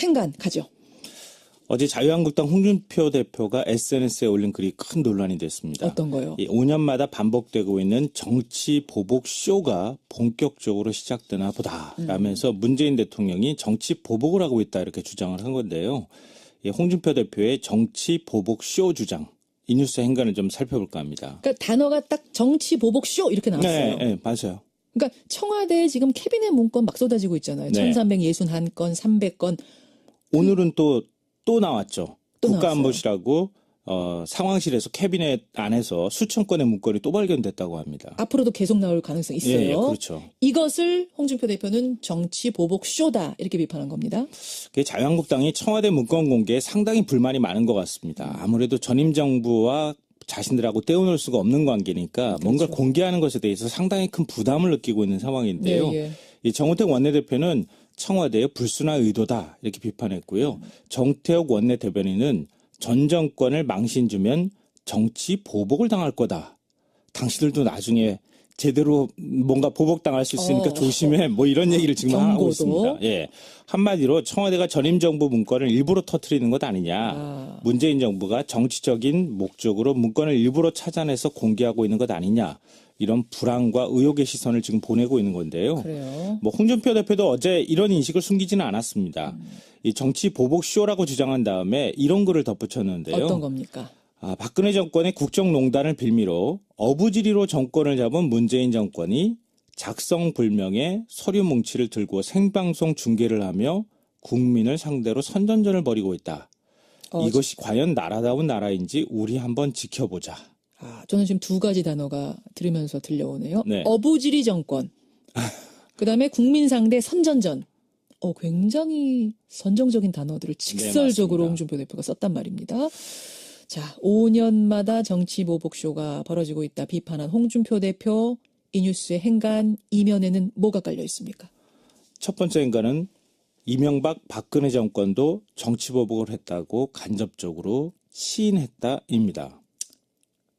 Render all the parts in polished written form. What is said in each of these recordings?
행간 가죠. 어제 자유한국당 홍준표 대표가 SNS에 올린 글이 큰 논란이 됐습니다. 어떤 거요? 5년마다 반복되고 있는 정치 보복 쇼가 본격적으로 시작되나 보다 라면서 문재인 대통령이 정치 보복을 하고 있다 이렇게 주장을 한 건데요. 홍준표 대표의 정치 보복 쇼 주장. 이 뉴스 행간을 좀 살펴볼까 합니다. 그러니까 단어가 딱 정치 보복 쇼 이렇게 나왔어요. 네, 맞아요. 그러니까 청와대에 지금 캐비넷 문건 막 쏟아지고 있잖아요. 네. 1361건, 300건. 오늘은 또 나왔죠. 또 국가안보실하고 상황실에서 캐비넷 안에서 수천 건의 문건이 또 발견됐다고 합니다. 앞으로도 계속 나올 가능성이 있어요. 예, 그렇죠. 이것을 홍준표 대표는 정치 보복 쇼다 이렇게 비판한 겁니다. 자유한국당이 청와대 문건 공개에 상당히 불만이 많은 것 같습니다. 아무래도 전임 정부와 자신들하고 떼어놓을 수가 없는 관계니까 그렇죠. 뭔가 공개하는 것에 대해서 상당히 큰 부담을 느끼고 있는 상황인데요. 네, 이 정우택 원내대표는 청와대의 불순한 의도다 이렇게 비판했고요. 정태욱 원내대변인은 전 정권을 망신 주면 정치 보복을 당할 거다. 당신들도 나중에 제대로 뭔가 보복당할 수 있으니까 조심해. 뭐 이런 얘기를 지금 경고도. 하고 있습니다. 예. 한마디로 청와대가 전임 정부 문건을 일부러 터뜨리는 것 아니냐. 문재인 정부가 정치적인 목적으로 문건을 일부러 찾아내서 공개하고 있는 것 아니냐. 이런 불안과 의혹의 시선을 지금 보내고 있는 건데요. 그래요. 뭐 홍준표 대표도 어제 이런 인식을 숨기지는 않았습니다. 이 정치 보복 쇼라고 주장한 다음에 이런 글을 덧붙였는데요. 어떤 겁니까? 박근혜 정권의 국정농단을 빌미로 어부지리로 정권을 잡은 문재인 정권이 작성불명의 서류 뭉치를 들고 생방송 중계를 하며 국민을 상대로 선전전을 벌이고 있다. 이것이 과연 나라다운 나라인지 우리 한번 지켜보자. 저는 지금 두 가지 단어가 들으면서 들려오네요. 네. 어부지리 정권. 그다음에 국민 상대 선전전. 굉장히 선정적인 단어들을 직설적으로 네, 홍준표 대표가 썼단 말입니다. 자, 5년마다 정치 보복쇼가 벌어지고 있다 비판한 홍준표 대표. 이 뉴스의 행간 이면에는 뭐가 깔려 있습니까? 첫 번째 행간은 이명박 박근혜 정권도 정치 보복을 했다고 간접적으로 시인했다입니다.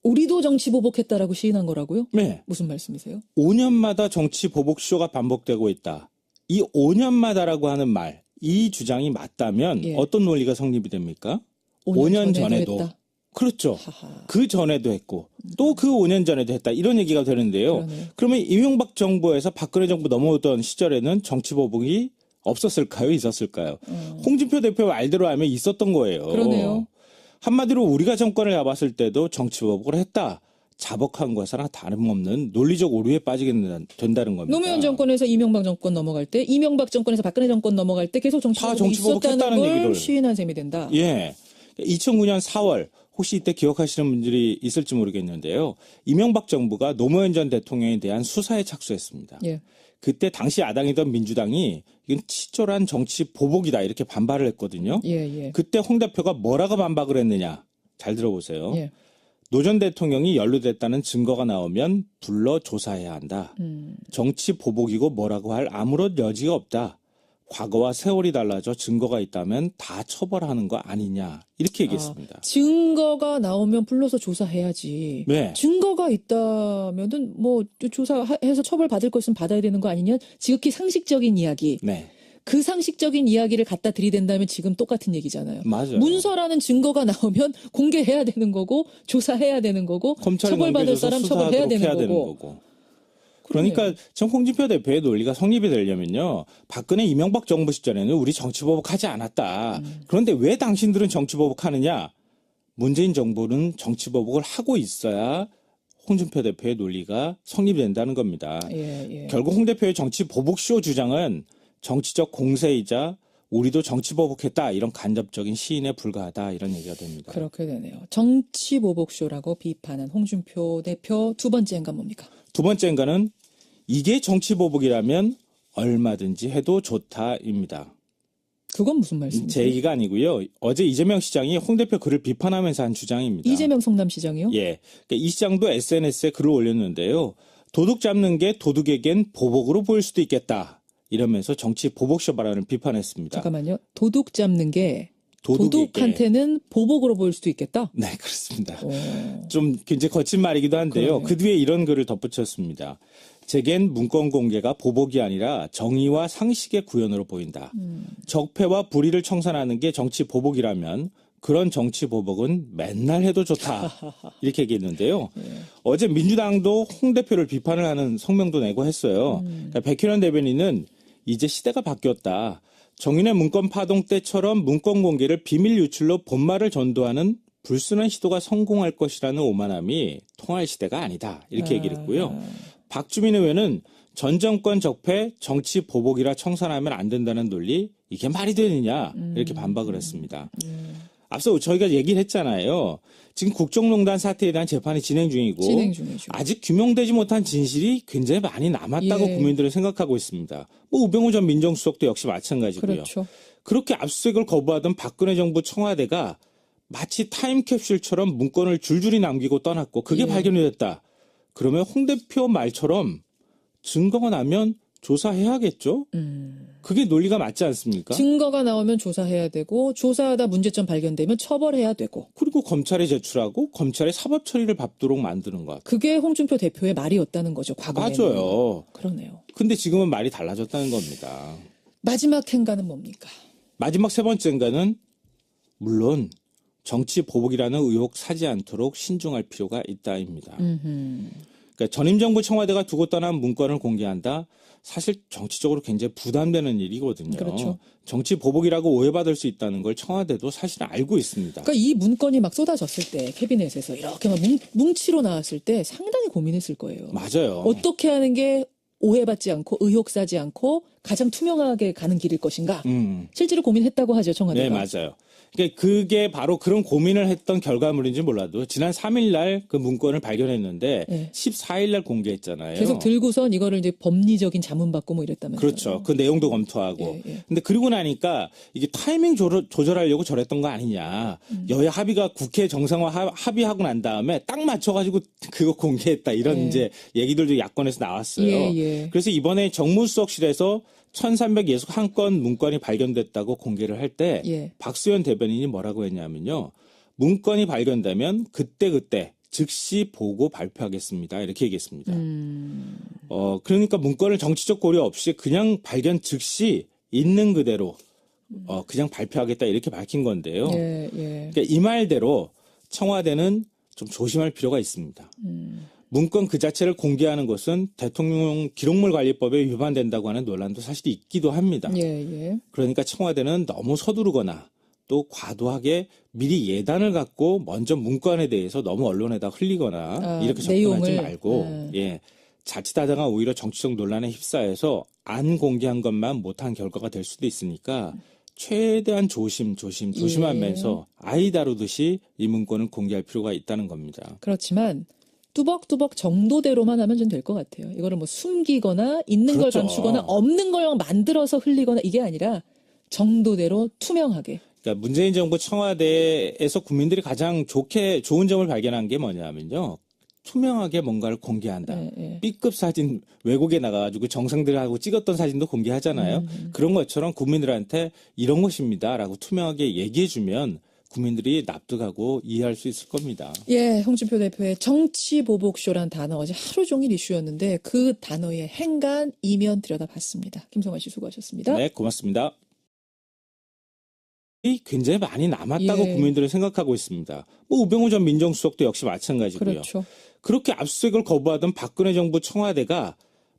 우리도 정치 보복했다라고 시인한 거라고요? 네. 무슨 말씀이세요? 5년마다 정치 보복쇼가 반복되고 있다. 이 5년마다라고 하는 말, 이 주장이 맞다면 어떤 논리가 성립이 됩니까? 5년 전에도 했다. 그렇죠. 그 전에도 했고 또 그 5년 전에도 했다. 이런 얘기가 되는데요. 그러네요. 그러면 이명박 정부에서 박근혜 정부 넘어오던 시절에는 정치 보복이 없었을까요? 있었을까요? 홍준표 대표 말대로 하면 있었던 거예요. 그러네요. 한마디로 우리가 정권을 잡았을 때도 정치 보복을 했다. 자복한 것이나 다름없는 논리적 오류에 빠지게 된다는 겁니다. 노무현 정권에서 이명박 정권 넘어갈 때, 이명박 정권에서 박근혜 정권 넘어갈 때 계속 정치 보복이 있었다는 걸 얘기를. 시인한 셈이 된다. 예. 2009년 4월 혹시 이때 기억하시는 분들이 있을지 모르겠는데요. 이명박 정부가 노무현 전 대통령에 대한 수사에 착수했습니다. 예. 그때 당시 야당이던 민주당이 이건 치졸한 정치 보복이다 이렇게 반발을 했거든요. 예. 그때 홍 대표가 뭐라고 반박을 했느냐. 잘 들어보세요. 예. 노 전 대통령이 연루됐다는 증거가 나오면 불러 조사해야 한다. 정치 보복이고 뭐라고 할 아무런 여지가 없다. 과거와 세월이 달라져 증거가 있다면 다 처벌하는 거 아니냐. 이렇게 얘기했습니다. 증거가 나오면 불러서 조사해야지. 네. 증거가 있다면은 뭐 조사해서 처벌받을 것은 받아야 되는 거 아니냐. 지극히 상식적인 이야기. 네. 그 상식적인 이야기를 갖다 들이댄다면 지금 똑같은 얘기잖아요. 맞아요. 문서라는 증거가 나오면 공개해야 되는 거고 조사해야 되는 거고 처벌받을 사람 처벌해야 되는 거고. 그러니까 지금 홍준표 대표의 논리가 성립이 되려면요. 박근혜 이명박 정부 시절에는 우리 정치보복하지 않았다. 그런데 왜 당신들은 정치보복하느냐. 문재인 정부는 정치보복을 하고 있어야 홍준표 대표의 논리가 성립된다는 겁니다. 예. 결국 홍 대표의 정치보복쇼 주장은 정치적 공세이자 우리도 정치보복했다 이런 간접적인 시인에 불과하다 이런 얘기가 됩니다. 그렇게 되네요. 정치보복쇼라고 비판한 홍준표 대표 두 번째 행간 뭡니까? 두 번째 행간은 이게 정치보복이라면 얼마든지 해도 좋다입니다. 그건 무슨 말씀이세요? 제 얘기가 아니고요. 어제 이재명 시장이 홍 대표 글을 비판하면서 한 주장입니다. 이재명 성남시장이요? 예. 그러니까 이 시장도 SNS에 글을 올렸는데요. 도둑 잡는 게 도둑에겐 보복으로 보일 수도 있겠다. 이러면서 정치 보복쇼 발언을 비판했습니다. 잠깐만요. 도둑 잡는 게 도둑에게. 도둑한테는 보복으로 보일 수도 있겠다? 네, 그렇습니다. 좀 굉장히 거친 말이기도 한데요. 그러네요. 그 뒤에 이런 글을 덧붙였습니다. 제겐 문건 공개가 보복이 아니라 정의와 상식의 구현으로 보인다. 적폐와 불의를 청산하는 게 정치 보복이라면 그런 정치 보복은 맨날 해도 좋다. 이렇게 얘기했는데요. 어제 민주당도 홍 대표를 비판을 하는 성명도 내고 했어요. 그러니까 백현원 대변인은 이제 시대가 바뀌었다. 정인의 문건 파동 때처럼 문건 공개를 비밀 유출로 본말을 전도하는 불순한 시도가 성공할 것이라는 오만함이 통할 시대가 아니다. 이렇게 얘기를 했고요. 박주민 의원은 전 정권 적폐 정치 보복이라 청산하면 안 된다는 논리 이게 말이 되느냐 이렇게 반박을 했습니다. 앞서 저희가 얘기를 했잖아요. 지금 국정농단 사태에 대한 재판이 진행 중이고 진행 중이죠. 아직 규명되지 못한 진실이 굉장히 많이 남았다고 예. 국민들은 생각하고 있습니다. 뭐 우병우 전 민정수석도 역시 마찬가지고요. 그렇죠. 그렇게 압수수색을 거부하던 박근혜 정부 청와대가 마치 타임캡슐처럼 문건을 줄줄이 남기고 떠났고 그게 예. 발견이 됐다. 그러면 홍 대표 말처럼 증거가 나면 조사해야겠죠? 그게 논리가 맞지 않습니까? 증거가 나오면 조사해야 되고 조사하다 문제점 발견되면 처벌해야 되고 그리고 검찰에 제출하고 검찰의 사법 처리를 밟도록 만드는 것. 그게 홍준표 대표의 말이었다는 거죠. 과거에는. 맞아요. 그러네요. 근데 지금은 말이 달라졌다는 겁니다. 마지막 행가는 뭡니까? 마지막 세 번째인가는 물론 정치 보복이라는 의혹 사지 않도록 신중할 필요가 있다입니다. 그러니까 전임 정부 청와대가 두고 떠난 문건을 공개한다. 사실 정치적으로 굉장히 부담되는 일이거든요. 그렇죠. 정치 보복이라고 오해받을 수 있다는 걸 청와대도 사실은 알고 있습니다. 그러니까 이 문건이 막 쏟아졌을 때 캐비넷에서 이렇게 막 뭉치로 나왔을 때 상당히 고민했을 거예요. 맞아요. 어떻게 하는 게 오해받지 않고 의혹 사지 않고 가장 투명하게 가는 길일 것인가. 실제로 고민했다고 하죠, 청와대가. 네, 맞아요. 그러니까 그게 바로 그런 고민을 했던 결과물인지 몰라도 지난 3일 날 그 문건을 발견했는데 네. 14일 날 공개했잖아요. 계속 들고선 이거를 이제 법리적인 자문받고 뭐 이랬다면서요. 그렇죠. 그 내용도 검토하고. 예, 예. 근데 그리고 나니까 이게 타이밍 조절하려고 저랬던 거 아니냐. 여야 합의가 국회 정상화 합의하고 난 다음에 딱 맞춰가지고 그거 공개했다. 이런 예. 이제 얘기들도 야권에서 나왔어요. 예, 예. 그래서 이번에 정무수석실에서 1361건 문건이 발견됐다고 공개를 할 때 예. 박수현 대변인이 뭐라고 했냐면요. 문건이 발견되면 그때 즉시 보고 발표하겠습니다. 이렇게 얘기했습니다. 그러니까 문건을 정치적 고려 없이 그냥 발견 즉시 있는 그대로 그냥 발표하겠다 이렇게 밝힌 건데요. 예, 예. 그러니까 이 말대로 청와대는 좀 조심할 필요가 있습니다. 문건 그 자체를 공개하는 것은 대통령 기록물 관리법에 위반된다고 하는 논란도 사실 있기도 합니다. 예, 예. 그러니까 청와대는 너무 서두르거나 또 과도하게 미리 예단을 갖고 먼저 문건에 대해서 너무 언론에다 흘리거나 이렇게 접근하지 내용을. 말고 예, 자칫하다가 오히려 정치적 논란에 휩싸여서 안 공개한 것만 못한 결과가 될 수도 있으니까 최대한 조심하면서 아이 다루듯이 이 문건을 공개할 필요가 있다는 겁니다. 그렇지만 뚜벅뚜벅 정도대로만 하면 좀 될 것 같아요. 이거를 뭐 숨기거나 있는 그렇죠. 걸 감추거나 없는 걸 만들어서 흘리거나 이게 아니라 정도대로 투명하게. 그러니까 문재인 정부 청와대에서 국민들이 가장 좋은 점을 발견한 게 뭐냐면요. 투명하게 뭔가를 공개한다. 예, 예. B급 사진 외국에 나가가지고 정상들하고 찍었던 사진도 공개하잖아요. 그런 것처럼 국민들한테 이런 것입니다라고 투명하게 얘기해주면 국민들이 납득하고 이해할 수 있을 겁니다. 예, 홍준표 대표의 정치보복쇼란 단어 어제 하루 종일 이슈였는데 그 단어의 행간 이면 들여다봤습니다. 김성환 씨 수고하셨습니다. 네, 고맙습니다. 굉장히 많이 남았다고 예. 국민들은 생각하고 있습니다. 뭐 우병우 전 민정수석도 역시 마찬가지고요. 그렇죠. 그렇게 압수수색을 거부하던 박근혜 정부 청와대가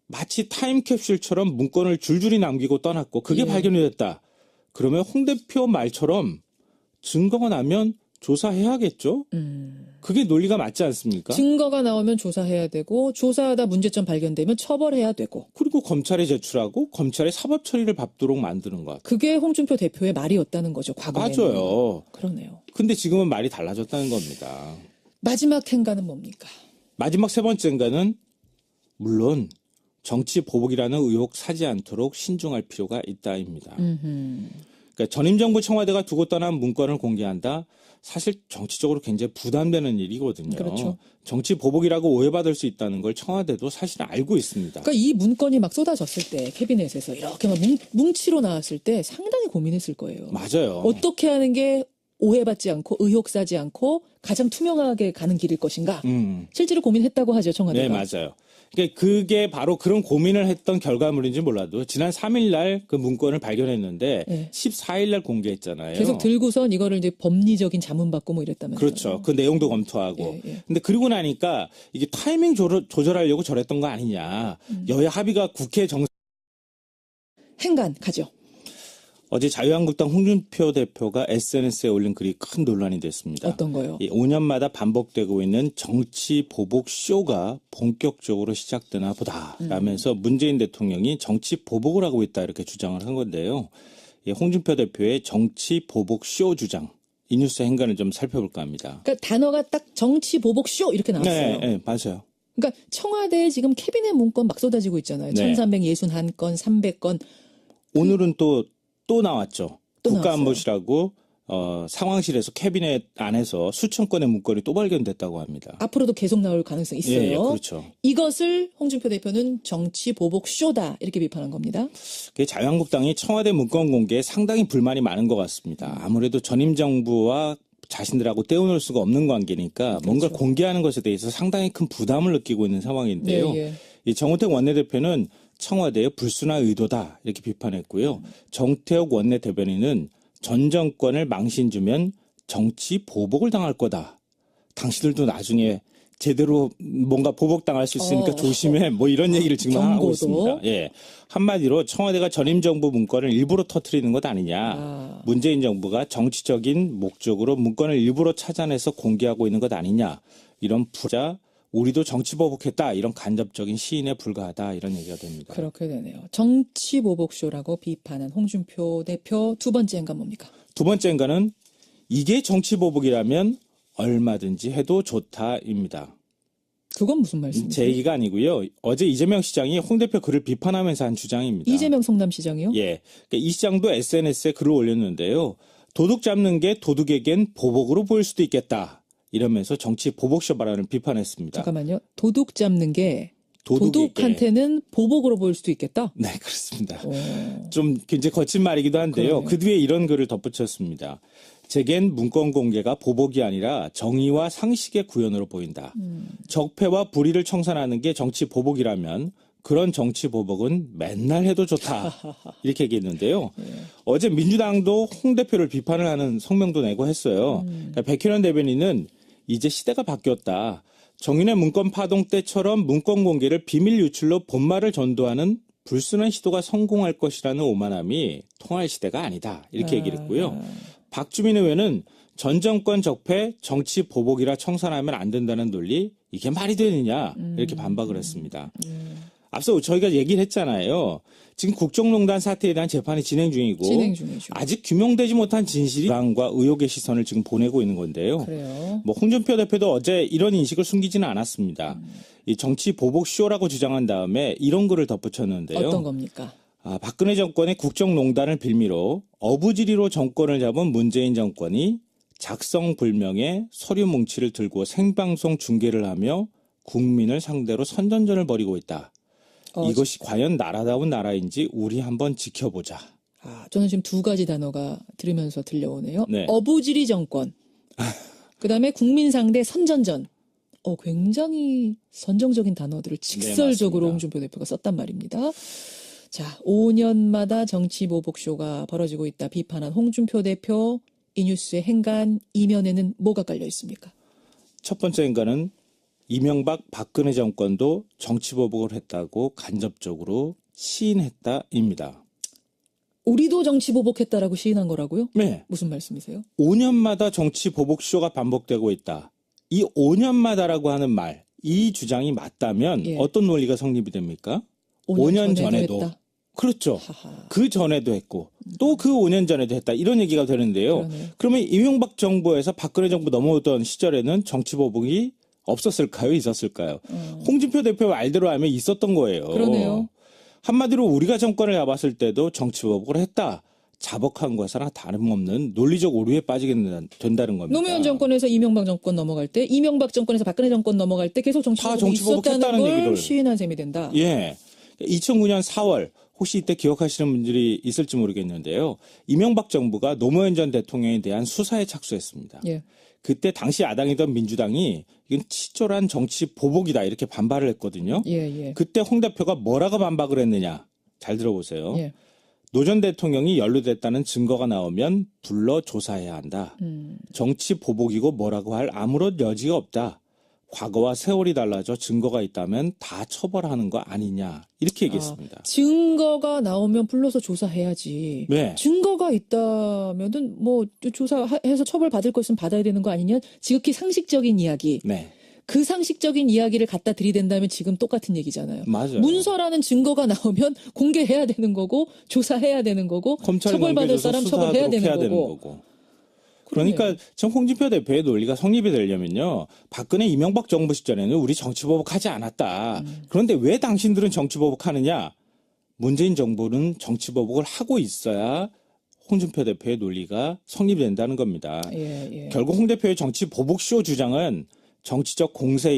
마치 타임캡슐처럼 문건을 줄줄이 남기고 떠났고 그게 예. 발견이 됐다. 그러면 홍 대표 말처럼 증거가 나면 조사해야겠죠? 그게 논리가 맞지 않습니까? 증거가 나오면 조사해야 되고 조사하다 문제점 발견되면 처벌해야 되고 그리고 검찰에 제출하고 검찰의 사법 처리를 밟도록 만드는 것. 그게 홍준표 대표의 말이었다는 거죠. 과거에는. 맞아요. 그러네요. 근데 지금은 말이 달라졌다는 겁니다. 마지막 행가는 뭡니까? 마지막 세 번째인가는 물론 정치 보복이라는 의혹 사지 않도록 신중할 필요가 있다입니다. 그러니까 전임 정부 청와대가 두고 떠난 문건을 공개한다. 사실 정치적으로 굉장히 부담되는 일이거든요. 그렇죠. 정치 보복이라고 오해받을 수 있다는 걸 청와대도 사실은 알고 있습니다. 그러니까 이 문건이 막 쏟아졌을 때 캐비넷에서 이렇게 막 뭉치로 나왔을 때 상당히 고민했을 거예요. 맞아요. 어떻게 하는 게 오해받지 않고 의혹 사지 않고 가장 투명하게 가는 길일 것인가. 실제로 고민했다고 하죠, 청와대가. 네, 맞아요. 그러니까 그게 바로 그런 고민을 했던 결과물인지 몰라도 지난 3일 날 그 문건을 발견했는데 네. 14일 날 공개했잖아요. 계속 들고선 이거를 이제 법리적인 자문 받고 뭐 이랬다면서요. 그렇죠. 그 내용도 검토하고. 예, 예. 근데 그러고 나니까 이게 타이밍 조절하려고 저랬던 거 아니냐. 여야 합의가 국회 행간 가죠. 어제 자유한국당 홍준표 대표가 SNS에 올린 글이 큰 논란이 됐습니다. 어떤 거요? 5년마다 반복되고 있는 정치 보복 쇼가 본격적으로 시작되나 보다 라면서 문재인 대통령이 정치 보복을 하고 있다 이렇게 주장을 한 건데요. 홍준표 대표의 정치 보복 쇼 주장. 이 뉴스 행간을 좀 살펴볼까 합니다. 그러니까 단어가 딱 정치 보복 쇼 이렇게 나왔어요. 네, 맞아요. 그러니까 청와대에 지금 캐비넷 문건 막 쏟아지고 있잖아요. 네. 1361건, 300건. 오늘은 또 나왔죠. 또 국가안보실하고 상황실에서 캐비넷 안에서 수천 건의 문건이 또 발견됐다고 합니다. 앞으로도 계속 나올 가능성이 있어요. 예, 그렇죠. 이것을 홍준표 대표는 정치 보복 쇼다 이렇게 비판한 겁니다. 자유한국당이 청와대 문건 공개에 상당히 불만이 많은 것 같습니다. 아무래도 전임 정부와 자신들하고 떼어놓을 수가 없는 관계니까 뭔가 공개하는 것에 대해서 상당히 큰 부담을 느끼고 있는 상황인데요. 네, 예. 이 정우택 원내대표는 청와대의 불순한 의도다 이렇게 비판했고요. 정태욱 원내대변인은 전 정권을 망신 주면 정치 보복을 당할 거다. 당신들도 나중에 제대로 뭔가 보복당할 수 있으니까 조심해. 뭐 이런 얘기를 지금 하고 경고도? 있습니다. 예. 한마디로 청와대가 전임 정부 문건을 일부러 터뜨리는 것 아니냐. 문재인 정부가 정치적인 목적으로 문건을 일부러 찾아내서 공개하고 있는 것 아니냐. 이런 부자 우리도 정치 보복했다. 이런 간접적인 시인에 불과하다. 이런 얘기가 됩니다. 그렇게 되네요. 정치 보복 쇼라고 비판한 홍준표 대표 두 번째 행간 뭡니까? 두 번째 인간은 이게 정치 보복이라면 얼마든지 해도 좋다입니다. 그건 무슨 말씀이세요? 제 얘기가 아니고요. 어제 이재명 시장이 홍 대표 글을 비판하면서 한 주장입니다. 이재명 성남시장이요? 예. 그러니까 이 시장도 SNS에 글을 올렸는데요. 도둑 잡는 게 도둑에겐 보복으로 보일 수도 있겠다. 이러면서 정치 보복쇼 발언을 비판했습니다. 잠깐만요. 도둑 잡는 게 도둑에게. 도둑한테는 보복으로 보일 수도 있겠다? 네, 그렇습니다. 오. 좀 굉장히 거친 말이기도 한데요. 그러네요. 그 뒤에 이런 글을 덧붙였습니다. 제겐 문건 공개가 보복이 아니라 정의와 상식의 구현으로 보인다. 적폐와 불의를 청산하는 게 정치 보복이라면 그런 정치 보복은 맨날 해도 좋다. 이렇게 얘기했는데요. 어제 민주당도 홍 대표를 비판을 하는 성명도 내고 했어요. 그러니까 백현원 대변인은 이제 시대가 바뀌었다. 정윤의 문건 파동 때처럼 문건 공개를 비밀 유출로 본말을 전도하는 불순한 시도가 성공할 것이라는 오만함이 통할 시대가 아니다. 이렇게 얘기를 했고요. 박주민 의원은 전 정권 적폐 정치 보복이라 청산하면 안 된다는 논리 이게 말이 되느냐 이렇게 반박을 했습니다. 앞서 저희가 얘기를 했잖아요. 지금 국정농단 사태에 대한 재판이 진행 중이고 진행 중이죠. 아직 규명되지 못한 진실이 불안과 의혹의 시선을 지금 보내고 있는 건데요. 그래요. 뭐 홍준표 대표도 어제 이런 인식을 숨기지는 않았습니다. 이 정치 보복 쇼라고 주장한 다음에 이런 글을 덧붙였는데요. 어떤 겁니까? 박근혜 정권의 국정농단을 빌미로 어부지리로 정권을 잡은 문재인 정권이 작성불명의 서류 뭉치를 들고 생방송 중계를 하며 국민을 상대로 선전전을 벌이고 있다. 이것이 과연 나라다운 나라인지 우리 한번 지켜보자. 저는 지금 두 가지 단어가 들으면서 들려오네요. 네. 어부지리 정권. 그다음에 국민 상대 선전전. 굉장히 선정적인 단어들을 직설적으로 맞습니다. 홍준표 대표가 썼단 말입니다. 자, 5년마다 정치 보복쇼가 벌어지고 있다 비판한 홍준표 대표. 이 뉴스의 행간 이면에는 뭐가 깔려 있습니까? 첫 번째 인간은 이명박 박근혜 정권도 정치보복을 했다고 간접적으로 시인했다입니다. 우리도 정치 보복했다라고 시인한 거라고요? 네. 무슨 말씀이세요? 5년마다 5년마다 정치보복쇼가 반복되고 있다. 이 5년마다라고 하는 말, 이 주장이 맞다면 예. 어떤 논리가 성립이 됩니까? 5년 전에도. 했다. 그렇죠. 하하. 그 전에도 했고 또 그 5년 전에도 했다. 이런 얘기가 되는데요. 그러네요. 그러면 이명박 정부에서 박근혜 정부 넘어오던 시절에는 정치보복이 없었을까요? 있었을까요? 홍준표 대표 말대로 하면 있었던 거예요. 그러네요. 한마디로 우리가 정권을 잡았을 때도 정치보복을 했다. 자복한 것이나 다름없는 논리적 오류에 빠지게 된다는 겁니다. 노무현 정권에서 이명박 정권 넘어갈 때, 이명박 정권에서 박근혜 정권 넘어갈 때 계속 정치 다 보복이 정치보복했다는 있었다는 걸 얘기를. 시인한 셈이 된다. 예. 2009년 4월 혹시 이때 기억하시는 분들이 있을지 모르겠는데요. 이명박 정부가 노무현 전 대통령에 대한 수사에 착수했습니다. 예. 그때 당시 야당이던 민주당이 이건 치졸한 정치 보복이다 이렇게 반발을 했거든요. 예. 그때 홍 대표가 뭐라고 반박을 했느냐. 잘 들어보세요. 예. 노 전 대통령이 연루됐다는 증거가 나오면 불러 조사해야 한다. 정치 보복이고 뭐라고 할 아무런 여지가 없다. 과거와 세월이 달라져 증거가 있다면 다 처벌하는 거 아니냐. 이렇게 얘기했습니다. 증거가 나오면 불러서 조사해야지. 네. 증거가 있다면은 뭐 조사해서 처벌받을 것은 받아야 되는 거 아니냐? 지극히 상식적인 이야기. 네. 그 상식적인 이야기를 갖다 들이댄다면 지금 똑같은 얘기잖아요. 맞아요. 문서라는 증거가 나오면 공개해야 되는 거고 조사해야 되는 거고 검찰이 처벌받을 넘겨줘서 사람 처벌해야 수사하도록 되는 거고. 그러니까 지금 홍준표 대표의 논리가 성립이 되려면요. 박근혜 이명박 정부 시절에는 우리 정치보복하지 않았다. 그런데 왜 당신들은 정치보복하느냐. 문재인 정부는 정치보복을 하고 있어야 홍준표 대표의 논리가 성립된다는 겁니다. 예. 결국 홍 대표의 정치보복쇼 주장은 정치적 공세